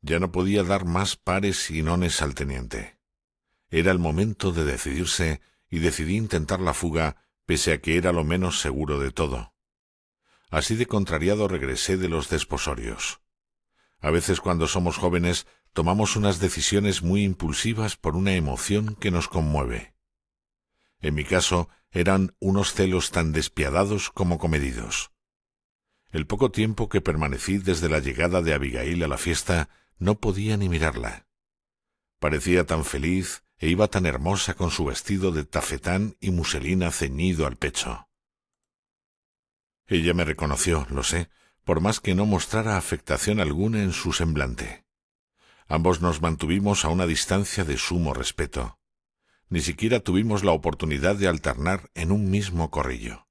Ya no podía dar más pares y nones al teniente. Era el momento de decidirse y decidí intentar la fuga, pese a que era lo menos seguro de todo. Así de contrariado regresé de los desposorios. A veces cuando somos jóvenes tomamos unas decisiones muy impulsivas por una emoción que nos conmueve. En mi caso eran unos celos tan despiadados como comedidos. El poco tiempo que permanecí desde la llegada de Abigail a la fiesta no podía ni mirarla. Parecía tan feliz e iba tan hermosa con su vestido de tafetán y muselina ceñido al pecho. Ella me reconoció, lo sé, por más que no mostrara afectación alguna en su semblante. Ambos nos mantuvimos a una distancia de sumo respeto. Ni siquiera tuvimos la oportunidad de alternar en un mismo corrillo.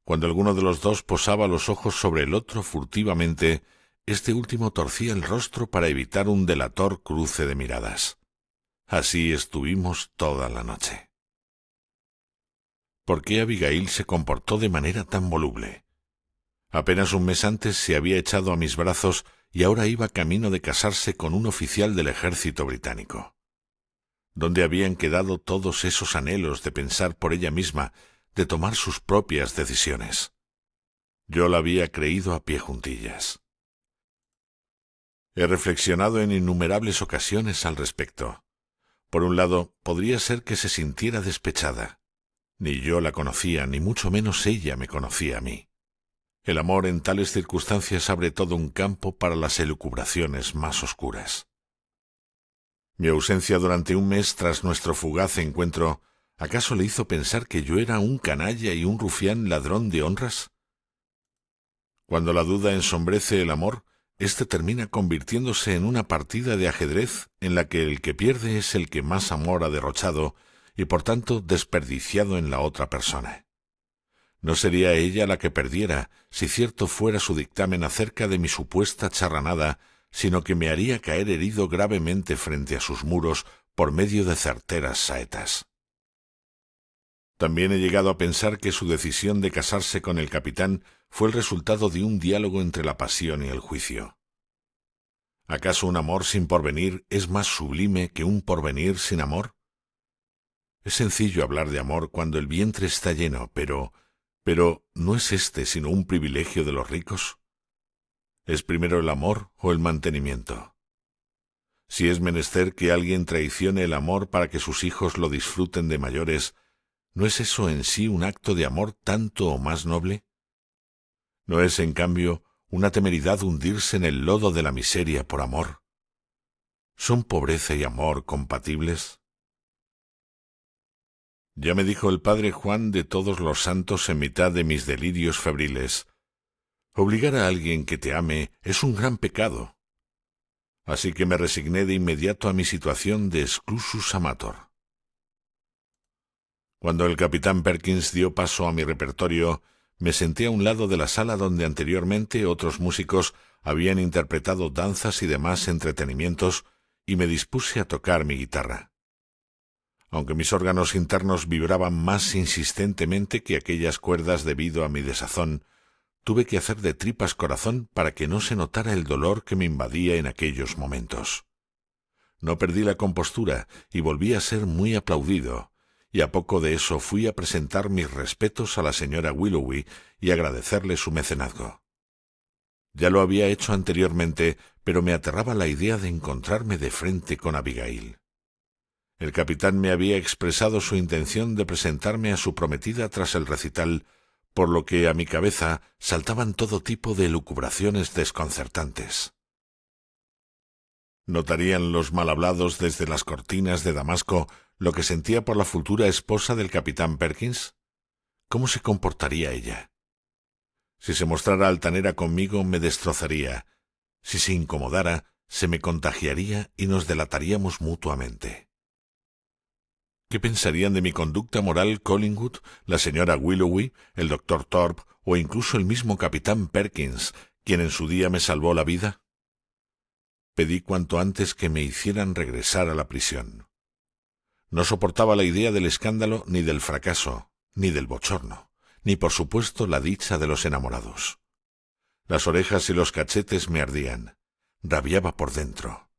Cuando alguno de los dos posaba los ojos sobre el otro furtivamente, este último torcía el rostro para evitar un delator cruce de miradas. Así estuvimos toda la noche. ¿Por qué Abigail se comportó de manera tan voluble? Apenas un mes antes se había echado a mis brazos y ahora iba camino de casarse con un oficial del ejército británico. ¿Dónde habían quedado todos esos anhelos de pensar por ella misma, de tomar sus propias decisiones? Yo la había creído a pie juntillas. He reflexionado en innumerables ocasiones al respecto. Por un lado, podría ser que se sintiera despechada. Ni yo la conocía, ni mucho menos ella me conocía a mí. El amor en tales circunstancias abre todo un campo para las elucubraciones más oscuras. Mi ausencia durante un mes tras nuestro fugaz encuentro, ¿acaso le hizo pensar que yo era un canalla y un rufián ladrón de honras? Cuando la duda ensombrece el amor, éste termina convirtiéndose en una partida de ajedrez en la que el que pierde es el que más amor ha derrochado y por tanto desperdiciado en la otra persona. No sería ella la que perdiera si cierto fuera su dictamen acerca de mi supuesta charranada, sino que me haría caer herido gravemente frente a sus muros por medio de certeras saetas. También he llegado a pensar que su decisión de casarse con el capitán fue el resultado de un diálogo entre la pasión y el juicio. ¿Acaso un amor sin porvenir es más sublime que un porvenir sin amor? Es sencillo hablar de amor cuando el vientre está lleno, pero ¿no es este sino un privilegio de los ricos? ¿Es primero el amor o el mantenimiento? Si es menester que alguien traicione el amor para que sus hijos lo disfruten de mayores, ¿no es eso en sí un acto de amor tanto o más noble? ¿No es, en cambio, una temeridad hundirse en el lodo de la miseria por amor? ¿Son pobreza y amor compatibles? Ya me dijo el padre Juan de Todos los Santos en mitad de mis delirios febriles: obligar a alguien que te ame es un gran pecado. Así que me resigné de inmediato a mi situación de exclusus amator. Cuando el capitán Perkins dio paso a mi repertorio, me senté a un lado de la sala donde anteriormente otros músicos habían interpretado danzas y demás entretenimientos, y me dispuse a tocar mi guitarra. Aunque mis órganos internos vibraban más insistentemente que aquellas cuerdas debido a mi desazón, tuve que hacer de tripas corazón para que no se notara el dolor que me invadía en aquellos momentos. No perdí la compostura y volví a ser muy aplaudido, y a poco de eso fui a presentar mis respetos a la señora Willoughby y agradecerle su mecenazgo. Ya lo había hecho anteriormente, pero me aterraba la idea de encontrarme de frente con Abigail. El capitán me había expresado su intención de presentarme a su prometida tras el recital, por lo que a mi cabeza saltaban todo tipo de elucubraciones desconcertantes. ¿Notarían los mal hablados desde las cortinas de Damasco lo que sentía por la futura esposa del capitán Perkins? ¿Cómo se comportaría ella? Si se mostrara altanera conmigo, me destrozaría. Si se incomodara, se me contagiaría y nos delataríamos mutuamente. ¿Qué pensarían de mi conducta moral Collingwood, la señora Willoughby, el doctor Thorpe o incluso el mismo capitán Perkins, quien en su día me salvó la vida? Pedí cuanto antes que me hicieran regresar a la prisión. No soportaba la idea del escándalo, ni del fracaso, ni del bochorno, ni por supuesto la dicha de los enamorados. Las orejas y los cachetes me ardían. Rabiaba por dentro.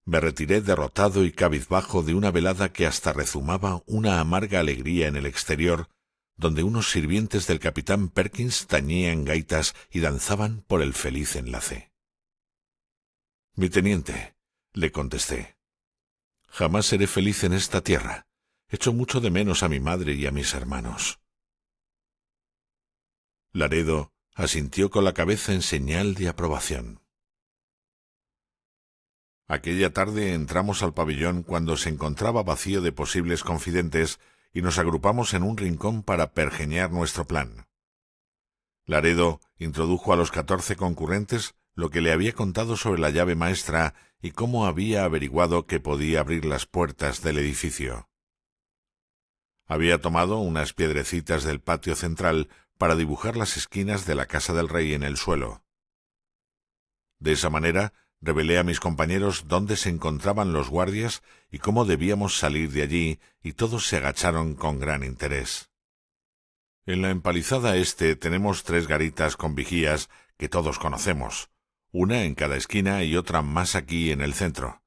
Me retiré derrotado y cabizbajo de una velada que hasta rezumaba una amarga alegría en el exterior, donde unos sirvientes del capitán Perkins tañían gaitas y danzaban por el feliz enlace. «Mi teniente», le contesté, «jamás seré feliz en esta tierra. Echo mucho de menos a mi madre y a mis hermanos». Laredo asintió con la cabeza en señal de aprobación. Aquella tarde entramos al pabellón cuando se encontraba vacío de posibles confidentes y nos agrupamos en un rincón para pergeñar nuestro plan. Laredo introdujo a los 14 concurrentes lo que le había contado sobre la llave maestra y cómo había averiguado que podía abrir las puertas del edificio. Había tomado unas piedrecitas del patio central para dibujar las esquinas de la casa del rey en el suelo. De esa manera, revelé a mis compañeros dónde se encontraban los guardias y cómo debíamos salir de allí, y todos se agacharon con gran interés. En la empalizada este tenemos 3 garitas con vigías que todos conocemos, una en cada esquina y otra más aquí en el centro.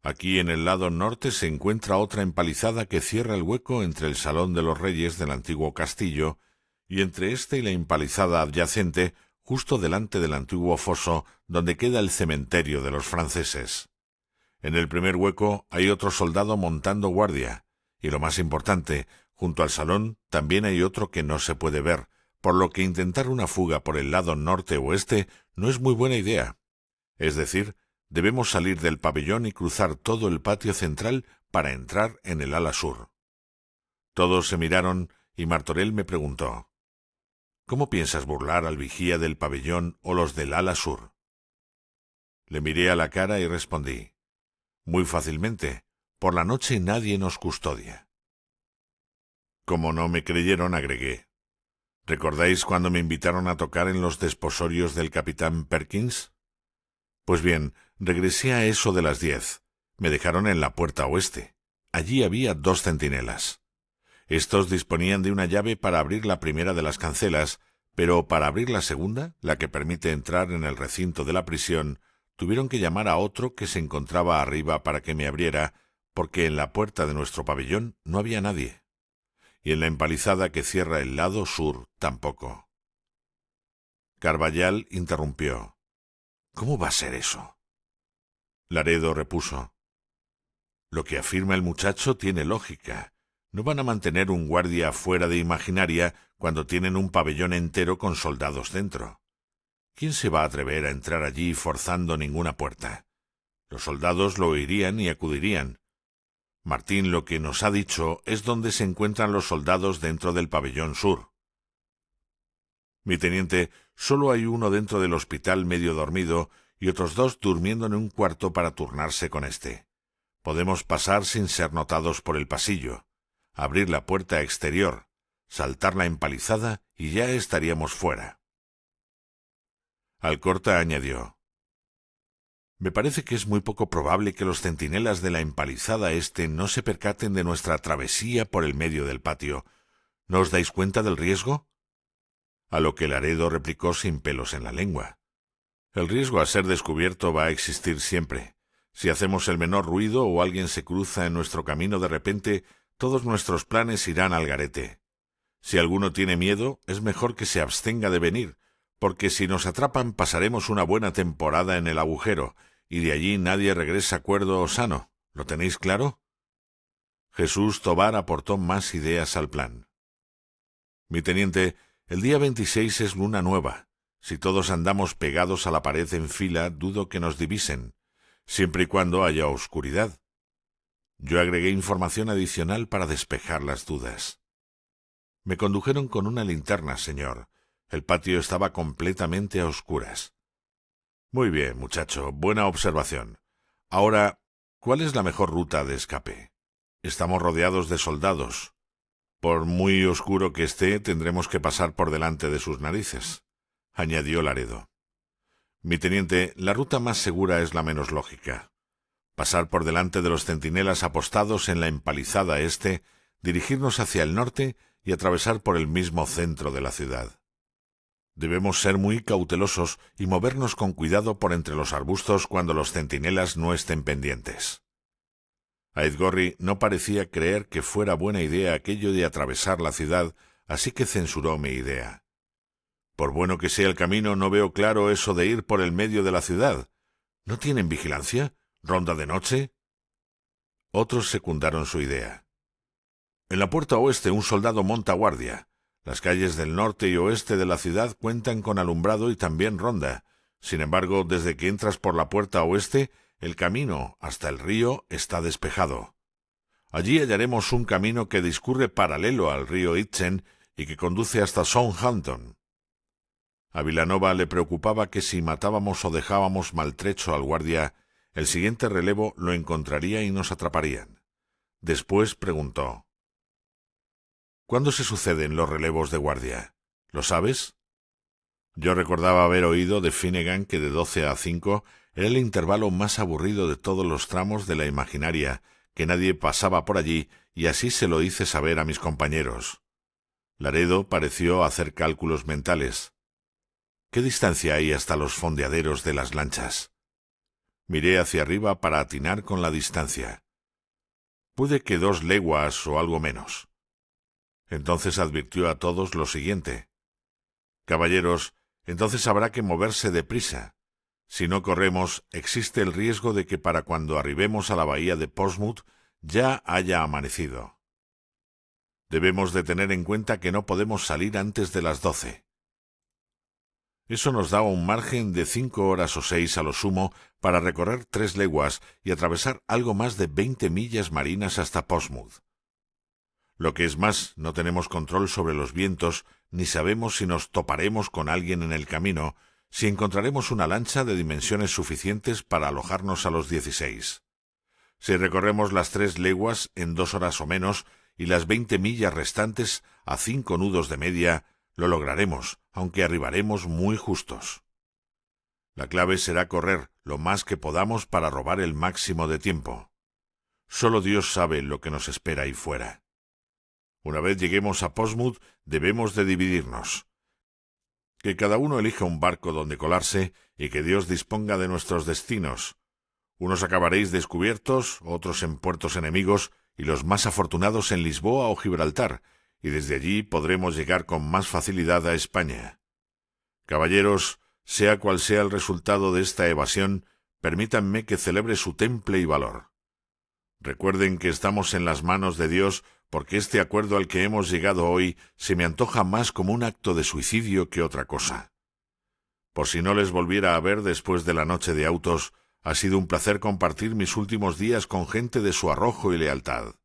Aquí en el lado norte se encuentra otra empalizada que cierra el hueco entre el Salón de los Reyes del antiguo castillo, y entre este y la empalizada adyacente, justo delante del antiguo foso donde queda el cementerio de los franceses. En el primer hueco hay otro soldado montando guardia, y lo más importante, junto al salón también hay otro que no se puede ver, por lo que intentar una fuga por el lado norte-oeste no es muy buena idea. Es decir, debemos salir del pabellón y cruzar todo el patio central para entrar en el ala sur. Todos se miraron y Martorell me preguntó: «¿Cómo piensas burlar al vigía del pabellón o los del ala sur?» Le miré a la cara y respondí: «Muy fácilmente. Por la noche nadie nos custodia». Como no me creyeron, agregué: «¿Recordáis cuando me invitaron a tocar en los desposorios del capitán Perkins? Pues bien, regresé a eso de las 10. Me dejaron en la puerta oeste. Allí había 2 centinelas. Estos disponían de una llave para abrir la primera de las cancelas, pero para abrir la segunda, la que permite entrar en el recinto de la prisión, tuvieron que llamar a otro que se encontraba arriba para que me abriera, porque en la puerta de nuestro pabellón no había nadie. Y en la empalizada que cierra el lado sur tampoco». Carballal interrumpió: «¿Cómo va a ser eso?». Laredo repuso: «Lo que afirma el muchacho tiene lógica. No van a mantener un guardia fuera de Imaginaria cuando tienen un pabellón entero con soldados dentro. ¿Quién se va a atrever a entrar allí forzando ninguna puerta? Los soldados lo oirían y acudirían. Martín lo que nos ha dicho es dónde se encuentran los soldados dentro del pabellón sur». «Mi teniente, solo hay uno dentro del hospital medio dormido y otros 2 durmiendo en un cuarto para turnarse con este. Podemos pasar sin ser notados por el pasillo, abrir la puerta exterior, saltar la empalizada y ya estaríamos fuera». Alcorta añadió: «Me parece que es muy poco probable que los centinelas de la empalizada este no se percaten de nuestra travesía por el medio del patio. ¿No os dais cuenta del riesgo?». A lo que Laredo replicó sin pelos en la lengua: «El riesgo a ser descubierto va a existir siempre. Si hacemos el menor ruido o alguien se cruza en nuestro camino de repente, todos nuestros planes irán al garete. Si alguno tiene miedo, es mejor que se abstenga de venir, porque si nos atrapan pasaremos una buena temporada en el agujero, y de allí nadie regresa cuerdo o sano. ¿Lo tenéis claro?». Jesús Tobar aportó más ideas al plan. «Mi teniente, el día 26 es luna nueva. Si todos andamos pegados a la pared en fila, dudo que nos divisen, siempre y cuando haya oscuridad». Yo agregué información adicional para despejar las dudas. «Me condujeron con una linterna, señor. El patio estaba completamente a oscuras». «Muy bien, muchacho, buena observación. Ahora, ¿cuál es la mejor ruta de escape? Estamos rodeados de soldados. Por muy oscuro que esté, tendremos que pasar por delante de sus narices», añadió Laredo. «Mi teniente, la ruta más segura es la menos lógica. Pasar por delante de los centinelas apostados en la empalizada este, dirigirnos hacia el norte y atravesar por el mismo centro de la ciudad. Debemos ser muy cautelosos y movernos con cuidado por entre los arbustos cuando los centinelas no estén pendientes. Aizgorri no parecía creer que fuera buena idea aquello de atravesar la ciudad, así que censuró mi idea. Por bueno que sea el camino, no veo claro eso de ir por el medio de la ciudad. ¿No tienen vigilancia? ¿Ronda de noche? Otros secundaron su idea. En la puerta oeste un soldado monta guardia. Las calles del norte y oeste de la ciudad cuentan con alumbrado y también ronda. Sin embargo, desde que entras por la puerta oeste, el camino hasta el río está despejado. Allí hallaremos un camino que discurre paralelo al río Itchen y que conduce hasta Southampton. A Vilanova le preocupaba que si matábamos o dejábamos maltrecho al guardia, el siguiente relevo lo encontraría y nos atraparían. Después preguntó: ¿Cuándo se suceden los relevos de guardia? ¿Lo sabes? Yo recordaba haber oído de Finnegan que de 12 a 5 era el intervalo más aburrido de todos los tramos de la imaginaria, que nadie pasaba por allí, y así se lo hice saber a mis compañeros. Laredo pareció hacer cálculos mentales. ¿Qué distancia hay hasta los fondeaderos de las lanchas? Miré hacia arriba para atinar con la distancia. Pude que 2 leguas o algo menos. Entonces advirtió a todos lo siguiente: caballeros, entonces habrá que moverse deprisa. Si no corremos, existe el riesgo de que para cuando arribemos a la bahía de Portsmouth ya haya amanecido. Debemos de tener en cuenta que no podemos salir antes de las 12. Eso nos da un margen de 5 horas o 6 a lo sumo para recorrer 3 leguas y atravesar algo más de 20 millas marinas hasta Portsmouth. Lo que es más, no tenemos control sobre los vientos, ni sabemos si nos toparemos con alguien en el camino, si encontraremos una lancha de dimensiones suficientes para alojarnos a los 16. Si recorremos las 3 leguas en 2 horas o menos y las 20 millas restantes a 5 nudos de media, lo lograremos, aunque arribaremos muy justos. La clave será correr lo más que podamos para robar el máximo de tiempo. Solo Dios sabe lo que nos espera ahí fuera. Una vez lleguemos a Portsmouth, debemos de dividirnos. Que cada uno elija un barco donde colarse y que Dios disponga de nuestros destinos. Unos acabaréis descubiertos, otros en puertos enemigos y los más afortunados en Lisboa o Gibraltar, y desde allí podremos llegar con más facilidad a España. Caballeros, sea cual sea el resultado de esta evasión, permítanme que celebre su temple y valor. Recuerden que estamos en las manos de Dios, porque este acuerdo al que hemos llegado hoy se me antoja más como un acto de suicidio que otra cosa. Por si no les volviera a ver después de la noche de autos, ha sido un placer compartir mis últimos días con gente de su arrojo y lealtad.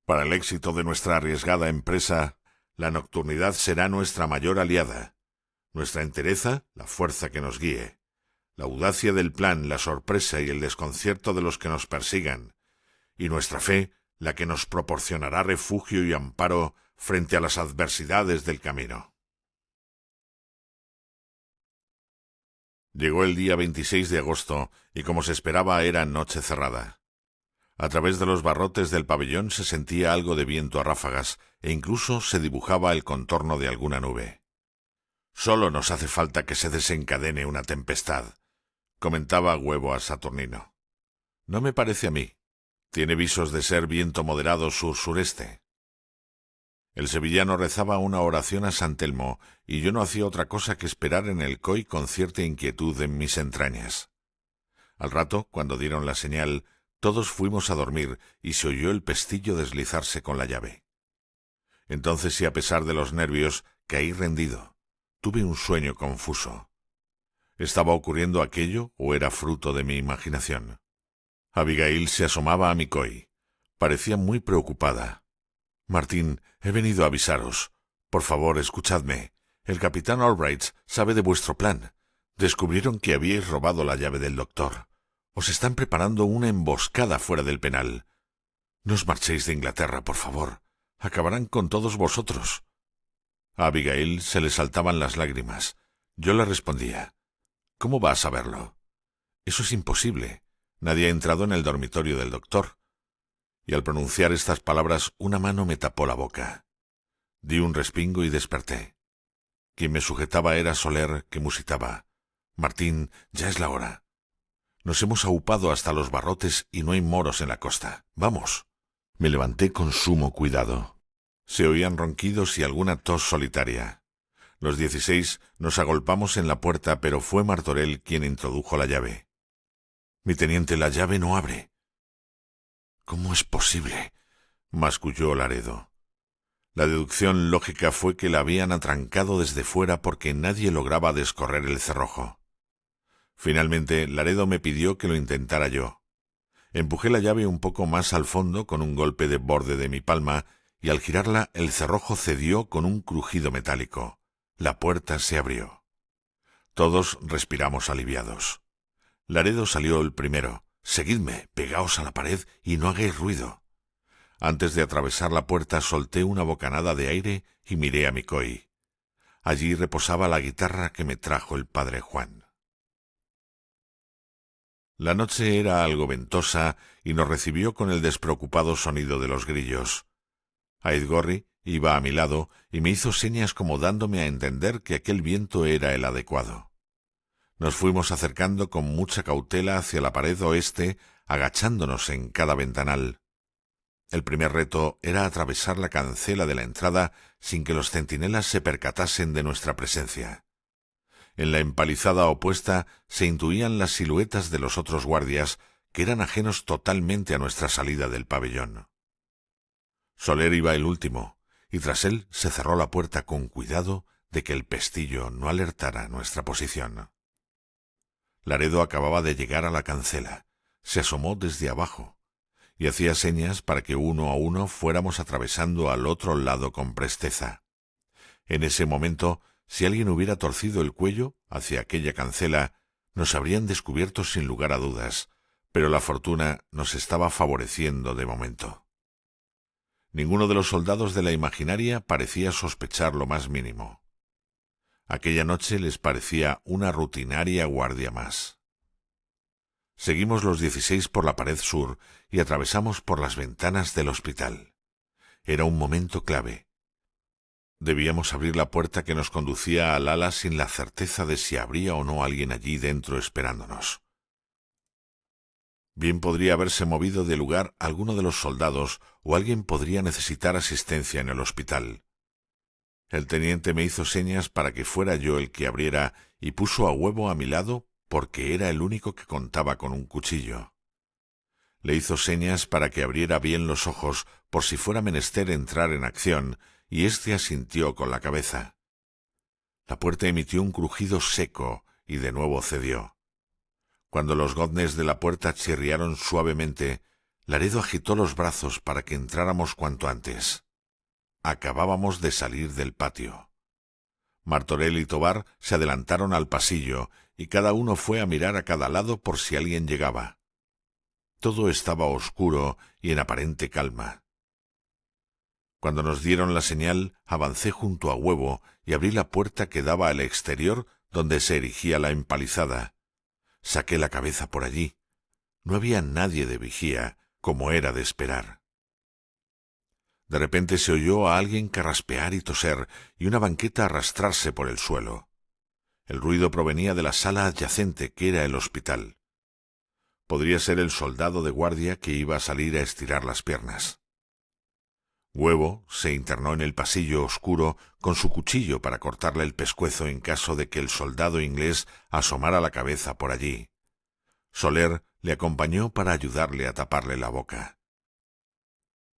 Para el éxito de nuestra arriesgada empresa, la nocturnidad será nuestra mayor aliada, nuestra entereza la fuerza que nos guíe, la audacia del plan, la sorpresa y el desconcierto de los que nos persigan, y nuestra fe la que nos proporcionará refugio y amparo frente a las adversidades del camino. Llegó el día 26 de agosto y como se esperaba era noche cerrada. A través de los barrotes del pabellón se sentía algo de viento a ráfagas e incluso se dibujaba el contorno de alguna nube. «Solo nos hace falta que se desencadene una tempestad», comentaba Huevo a Saturnino. «No me parece a mí. Tiene visos de ser viento moderado sur-sureste». El sevillano rezaba una oración a San Telmo y yo no hacía otra cosa que esperar en el COI con cierta inquietud en mis entrañas. Al rato, cuando dieron la señal, todos fuimos a dormir y se oyó el pestillo deslizarse con la llave. Entonces, y a pesar de los nervios, caí rendido. Tuve un sueño confuso. ¿Estaba ocurriendo aquello o era fruto de mi imaginación? Abigail se asomaba a mi COI. Parecía muy preocupada. «Martín, he venido a avisaros. Por favor, escuchadme. El capitán Albright sabe de vuestro plan. Descubrieron que habíais robado la llave del doctor. Os están preparando una emboscada fuera del penal. No os marchéis de Inglaterra, por favor. Acabarán con todos vosotros». A Abigail se le saltaban las lágrimas. Yo le respondía: «¿Cómo va a saberlo? Eso es imposible. Nadie ha entrado en el dormitorio del doctor». Y al pronunciar estas palabras una mano me tapó la boca. Di un respingo y desperté. Quien me sujetaba era Soler, que musitaba: «Martín, ya es la hora. Nos hemos aupado hasta los barrotes y no hay moros en la costa. ¡Vamos!». Me levanté con sumo cuidado. Se oían ronquidos y alguna tos solitaria. Los 16 nos agolpamos en la puerta, pero fue Martorell quien introdujo la llave. «Mi teniente, la llave no abre». «¿Cómo es posible?», masculló Laredo. La deducción lógica fue que la habían atrancado desde fuera porque nadie lograba descorrer el cerrojo. Finalmente, Laredo me pidió que lo intentara yo. Empujé la llave un poco más al fondo con un golpe de borde de mi palma y al girarla el cerrojo cedió con un crujido metálico. La puerta se abrió. Todos respiramos aliviados. Laredo salió el primero. «Seguidme, pegaos a la pared y no hagáis ruido». Antes de atravesar la puerta solté una bocanada de aire y miré a mi COI. Allí reposaba la guitarra que me trajo el padre Juan. La noche era algo ventosa y nos recibió con el despreocupado sonido de los grillos. Aizgorri iba a mi lado y me hizo señas como dándome a entender que aquel viento era el adecuado. Nos fuimos acercando con mucha cautela hacia la pared oeste, agachándonos en cada ventanal. El primer reto era atravesar la cancela de la entrada sin que los centinelas se percatasen de nuestra presencia. En la empalizada opuesta se intuían las siluetas de los otros guardias, que eran ajenos totalmente a nuestra salida del pabellón. Soler iba el último, y tras él se cerró la puerta con cuidado de que el pestillo no alertara nuestra posición. Laredo acababa de llegar a la cancela, se asomó desde abajo, y hacía señas para que uno a uno fuéramos atravesando al otro lado con presteza. En ese momento, si alguien hubiera torcido el cuello hacia aquella cancela, nos habrían descubierto sin lugar a dudas, pero la fortuna nos estaba favoreciendo de momento. Ninguno de los soldados de la imaginaria parecía sospechar lo más mínimo. Aquella noche les parecía una rutinaria guardia más. Seguimos los 16 por la pared sur y atravesamos por las ventanas del hospital. Era un momento clave. Debíamos abrir la puerta que nos conducía al ala sin la certeza de si habría o no alguien allí dentro esperándonos. Bien podría haberse movido de lugar alguno de los soldados o alguien podría necesitar asistencia en el hospital. El teniente me hizo señas para que fuera yo el que abriera y puso a Huevo a mi lado porque era el único que contaba con un cuchillo. Le hizo señas para que abriera bien los ojos por si fuera menester entrar en acción, y éste asintió con la cabeza. La puerta emitió un crujido seco y de nuevo cedió. Cuando los goznes de la puerta chirriaron suavemente, Laredo agitó los brazos para que entráramos cuanto antes. Acabábamos de salir del patio. Martorell y Tobar se adelantaron al pasillo y cada uno fue a mirar a cada lado por si alguien llegaba. Todo estaba oscuro y en aparente calma. Cuando nos dieron la señal, avancé junto a Huevo y abrí la puerta que daba al exterior donde se erigía la empalizada. Saqué la cabeza por allí. No había nadie de vigía, como era de esperar. De repente se oyó a alguien carraspear y toser y una banqueta arrastrarse por el suelo. El ruido provenía de la sala adyacente, que era el hospital. Podría ser el soldado de guardia que iba a salir a estirar las piernas. Huevo se internó en el pasillo oscuro con su cuchillo para cortarle el pescuezo en caso de que el soldado inglés asomara la cabeza por allí. Soler le acompañó para ayudarle a taparle la boca.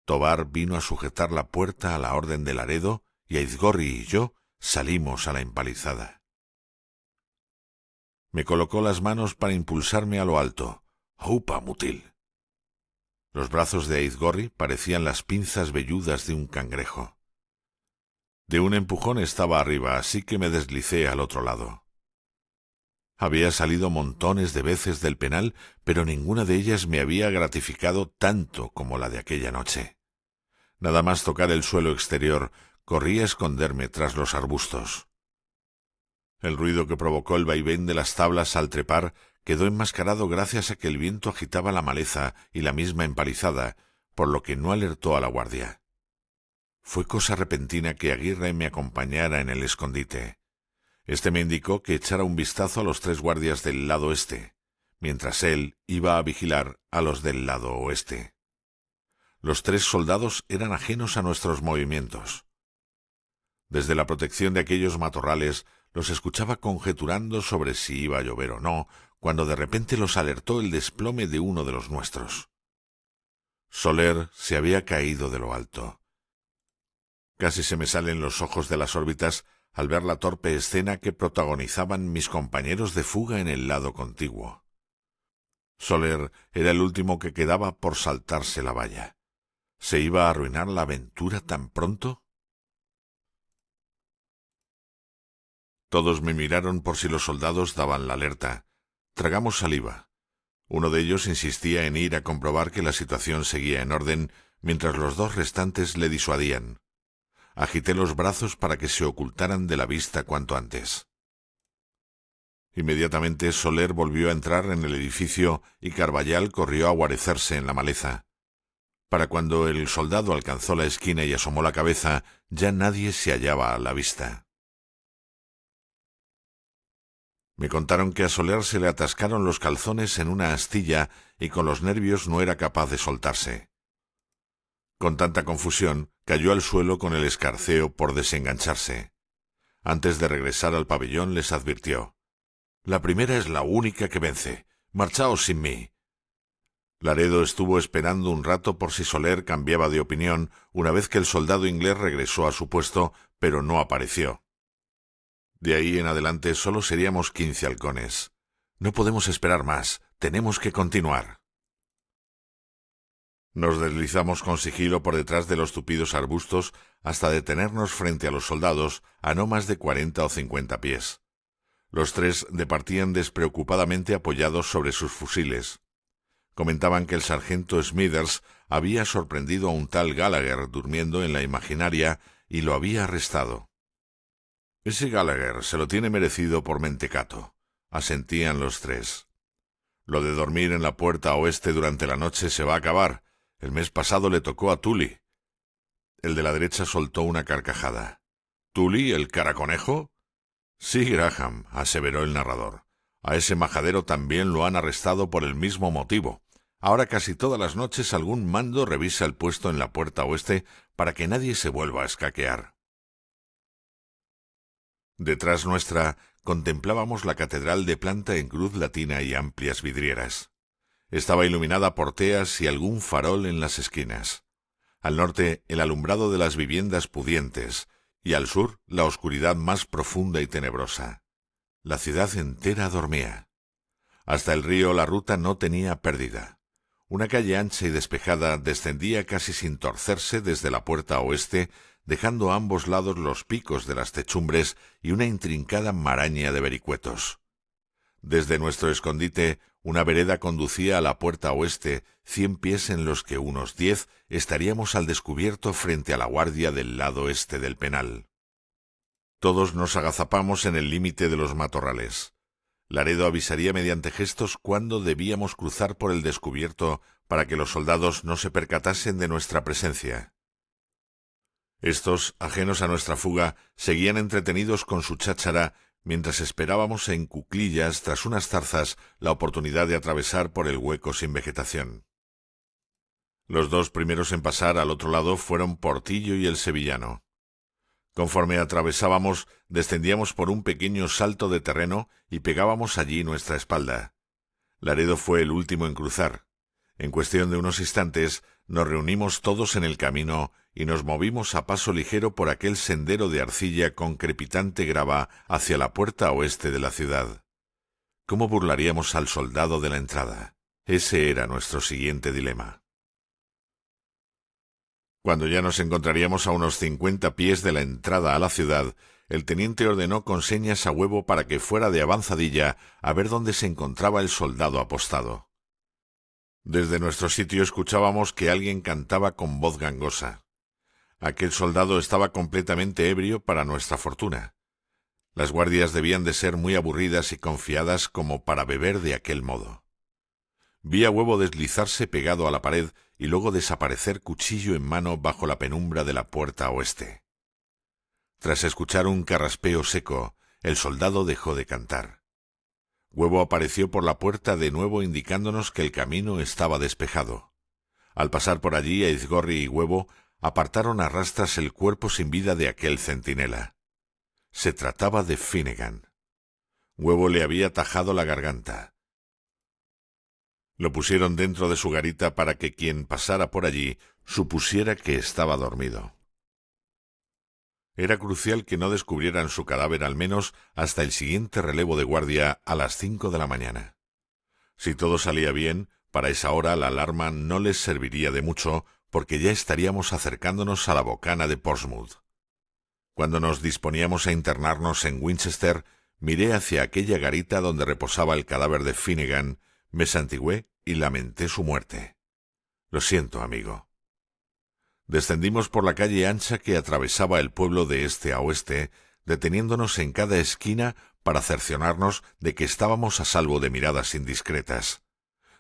Tobar vino a sujetar la puerta a la orden de Laredo y Aizgorri y yo salimos a la empalizada. Me colocó las manos para impulsarme a lo alto. ¡Aupa, Mutil! Los brazos de Aizgorri parecían las pinzas velludas de un cangrejo. De un empujón estaba arriba, así que me deslicé al otro lado. Había salido montones de veces del penal, pero ninguna de ellas me había gratificado tanto como la de aquella noche. Nada más tocar el suelo exterior, corrí a esconderme tras los arbustos. El ruido que provocó el vaivén de las tablas al trepar quedó enmascarado gracias a que el viento agitaba la maleza y la misma empalizada, por lo que no alertó a la guardia. Fue cosa repentina que Aguirre me acompañara en el escondite. Este me indicó que echara un vistazo a los 3 guardias del lado este, mientras él iba a vigilar a los del lado oeste. Los 3 soldados eran ajenos a nuestros movimientos. Desde la protección de aquellos matorrales los escuchaba conjeturando sobre si iba a llover o no, cuando de repente los alertó el desplome de uno de los nuestros. Soler se había caído de lo alto. Casi se me salen los ojos de las órbitas al ver la torpe escena que protagonizaban mis compañeros de fuga en el lado contiguo. Soler era el último que quedaba por saltarse la valla. ¿Se iba a arruinar la aventura tan pronto? Todos me miraron por si los soldados daban la alerta. Tragamos saliva. Uno de ellos insistía en ir a comprobar que la situación seguía en orden, mientras los 2 restantes le disuadían. Agité los brazos para que se ocultaran de la vista cuanto antes. Inmediatamente Soler volvió a entrar en el edificio y Carballal corrió a guarecerse en la maleza. Para cuando el soldado alcanzó la esquina y asomó la cabeza, ya nadie se hallaba a la vista. Me contaron que a Soler se le atascaron los calzones en una astilla y con los nervios no era capaz de soltarse. Con tanta confusión, cayó al suelo con el escarceo por desengancharse. Antes de regresar al pabellón les advirtió: «La primera es la única que vence. Marchaos sin mí». Laredo estuvo esperando un rato por si Soler cambiaba de opinión una vez que el soldado inglés regresó a su puesto, pero no apareció. De ahí en adelante solo seríamos 15 halcones. No podemos esperar más, tenemos que continuar. Nos deslizamos con sigilo por detrás de los tupidos arbustos hasta detenernos frente a los soldados a no más de 40 o 50 pies. Los 3 departían despreocupadamente apoyados sobre sus fusiles. Comentaban que el sargento Smithers había sorprendido a un tal Gallagher durmiendo en la imaginaria y lo había arrestado. «Ese Gallagher se lo tiene merecido por mentecato», asentían los 3. «Lo de dormir en la puerta oeste durante la noche se va a acabar. El mes pasado le tocó a Tully». El de la derecha soltó una carcajada. «¿Tully, el caraconejo?» «Sí, Graham», aseveró el narrador. «A ese majadero también lo han arrestado por el mismo motivo. Ahora casi todas las noches algún mando revisa el puesto en la puerta oeste para que nadie se vuelva a escaquear». Detrás nuestra contemplábamos la catedral de planta en cruz latina y amplias vidrieras. Estaba iluminada por teas y algún farol en las esquinas. Al norte el alumbrado de las viviendas pudientes, y al sur la oscuridad más profunda y tenebrosa. La ciudad entera dormía. Hasta el río la ruta no tenía pérdida. Una calle ancha y despejada descendía casi sin torcerse desde la puerta oeste, dejando a ambos lados los picos de las techumbres y una intrincada maraña de vericuetos. Desde nuestro escondite, una vereda conducía a la puerta oeste, 100 pies en los que unos 10 estaríamos al descubierto frente a la guardia del lado este del penal. Todos nos agazapamos en el límite de los matorrales. Laredo avisaría mediante gestos cuándo debíamos cruzar por el descubierto para que los soldados no se percatasen de nuestra presencia. Estos, ajenos a nuestra fuga, seguían entretenidos con su cháchara mientras esperábamos en cuclillas tras unas zarzas la oportunidad de atravesar por el hueco sin vegetación. Los 2 primeros en pasar al otro lado fueron Portillo y el sevillano. Conforme atravesábamos, descendíamos por un pequeño salto de terreno y pegábamos allí nuestra espalda. Laredo fue el último en cruzar. En cuestión de unos instantes, nos reunimos todos en el camino y nos movimos a paso ligero por aquel sendero de arcilla con crepitante grava hacia la puerta oeste de la ciudad. ¿Cómo burlaríamos al soldado de la entrada? Ese era nuestro siguiente dilema. Cuando ya nos encontraríamos a unos 50 pies de la entrada a la ciudad, el teniente ordenó con señas a Huevo para que fuera de avanzadilla a ver dónde se encontraba el soldado apostado. Desde nuestro sitio escuchábamos que alguien cantaba con voz gangosa. Aquel soldado estaba completamente ebrio para nuestra fortuna. Las guardias debían de ser muy aburridas y confiadas como para beber de aquel modo. Vi a Huevo deslizarse pegado a la pared y luego desaparecer cuchillo en mano bajo la penumbra de la puerta oeste. Tras escuchar un carraspeo seco, el soldado dejó de cantar. Huevo apareció por la puerta de nuevo indicándonos que el camino estaba despejado. Al pasar por allí, Aizgorri y Huevo apartaron a rastras el cuerpo sin vida de aquel centinela. Se trataba de Finnegan. Huevo le había tajado la garganta. Lo pusieron dentro de su garita para que quien pasara por allí supusiera que estaba dormido. Era crucial que no descubrieran su cadáver al menos hasta el siguiente relevo de guardia a las 5 de la mañana. Si todo salía bien, para esa hora la alarma no les serviría de mucho porque ya estaríamos acercándonos a la bocana de Portsmouth. Cuando nos disponíamos a internarnos en Winchester, miré hacia aquella garita donde reposaba el cadáver de Finnegan, me santigué y lamenté su muerte. Lo siento, amigo. Descendimos por la calle ancha que atravesaba el pueblo de este a oeste, deteniéndonos en cada esquina para cerciorarnos de que estábamos a salvo de miradas indiscretas.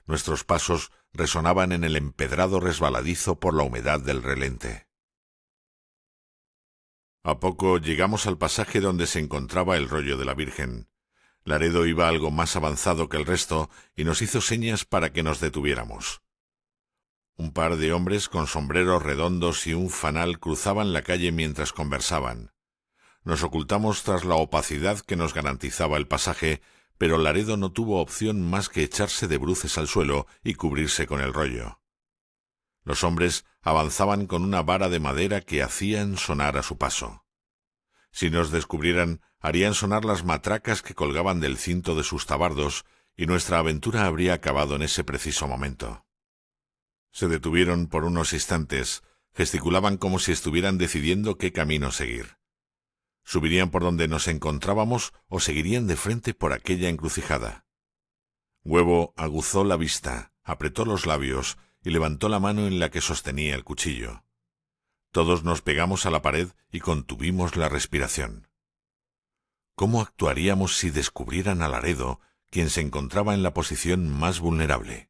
Nuestros pasos resonaban en el empedrado resbaladizo por la humedad del relente. A poco llegamos al pasaje donde se encontraba el rollo de la Virgen. Laredo iba algo más avanzado que el resto y nos hizo señas para que nos detuviéramos. Un par de hombres con sombreros redondos y un fanal cruzaban la calle mientras conversaban. Nos ocultamos tras la opacidad que nos garantizaba el pasaje, pero Laredo no tuvo opción más que echarse de bruces al suelo y cubrirse con el rollo. Los hombres avanzaban con una vara de madera que hacían sonar a su paso. Si nos descubrieran, harían sonar las matracas que colgaban del cinto de sus tabardos, y nuestra aventura habría acabado en ese preciso momento. Se detuvieron por unos instantes, gesticulaban como si estuvieran decidiendo qué camino seguir. ¿Subirían por donde nos encontrábamos o seguirían de frente por aquella encrucijada? Huevo aguzó la vista, apretó los labios y levantó la mano en la que sostenía el cuchillo. Todos nos pegamos a la pared y contuvimos la respiración. ¿Cómo actuaríamos si descubrieran a Laredo, quien se encontraba en la posición más vulnerable?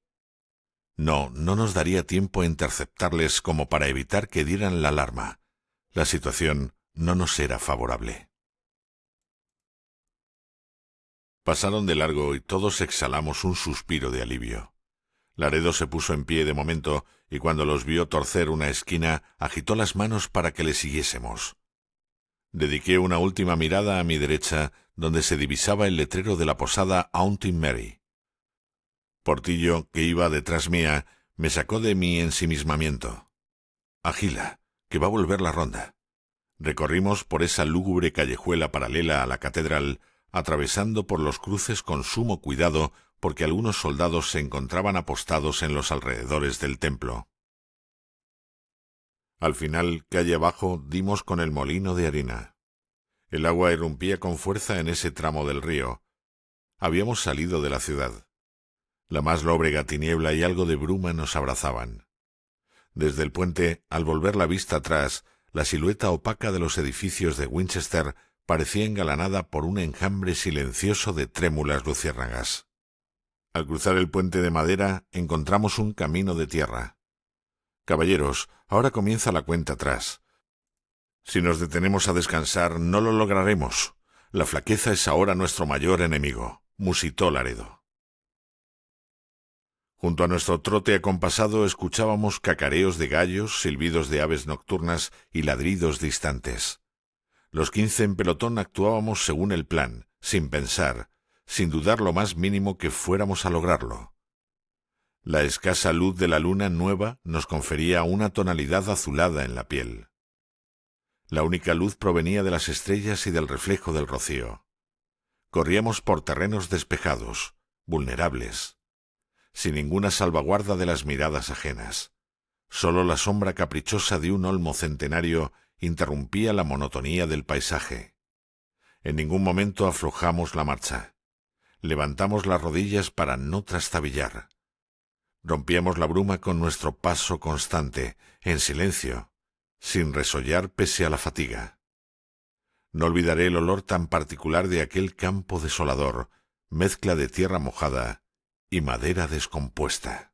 No nos daría tiempo a interceptarles como para evitar que dieran la alarma. La situación no nos era favorable. Pasaron de largo y todos exhalamos un suspiro de alivio. Laredo se puso en pie de momento y cuando los vio torcer una esquina agitó las manos para que le siguiésemos. Dediqué una última mirada a mi derecha donde se divisaba el letrero de la posada Auntie Mary. Portillo, que iba detrás mía, me sacó de mi ensimismamiento. «Agila, que va a volver la ronda». Recorrimos por esa lúgubre callejuela paralela a la catedral, atravesando por los cruces con sumo cuidado porque algunos soldados se encontraban apostados en los alrededores del templo. Al final, calle abajo, dimos con el molino de harina. El agua irrumpía con fuerza en ese tramo del río. Habíamos salido de la ciudad. La más lóbrega tiniebla y algo de bruma nos abrazaban. Desde el puente, al volver la vista atrás, la silueta opaca de los edificios de Winchester parecía engalanada por un enjambre silencioso de trémulas luciérnagas. Al cruzar el puente de madera, encontramos un camino de tierra. «Caballeros, ahora comienza la cuenta atrás. Si nos detenemos a descansar, no lo lograremos. La flaqueza es ahora nuestro mayor enemigo», musitó Laredo. Junto a nuestro trote acompasado escuchábamos cacareos de gallos, silbidos de aves nocturnas y ladridos distantes. Los 15 en pelotón actuábamos según el plan, sin pensar, sin dudar lo más mínimo que fuéramos a lograrlo. La escasa luz de la luna nueva nos confería una tonalidad azulada en la piel. La única luz provenía de las estrellas y del reflejo del rocío. Corríamos por terrenos despejados, vulnerables, sin ninguna salvaguarda de las miradas ajenas. Solo la sombra caprichosa de un olmo centenario interrumpía la monotonía del paisaje. En ningún momento aflojamos la marcha. Levantamos las rodillas para no trastabillar. Rompíamos la bruma con nuestro paso constante, en silencio, sin resollar pese a la fatiga. No olvidaré el olor tan particular de aquel campo desolador, mezcla de tierra mojada y madera descompuesta.